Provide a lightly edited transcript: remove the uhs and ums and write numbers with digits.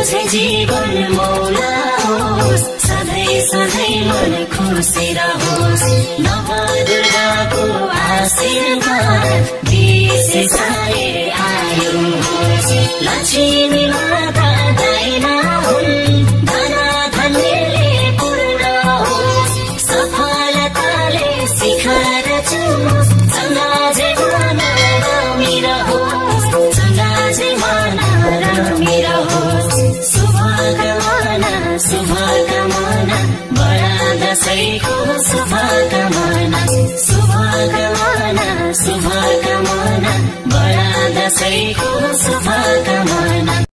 चाहिँ जीवन मौला होस्, सधैँ सधैँ मन खुसी रहोस्। नवदुर्गाको आशीर्वाद विशेषाले आयो होस्। लक्ष्मी माता दैना हुन्, धना धन्यले पूर्ण होस्। सफलताले शिखर छुओस्, समाजमा रमिरहोस्, समाजमा रमिरहोस्। शुभकामना शुभकामना, बडा दशैँको शुभकामना। शुभकामना शुभकामना, बडा दशैँको शुभकामना।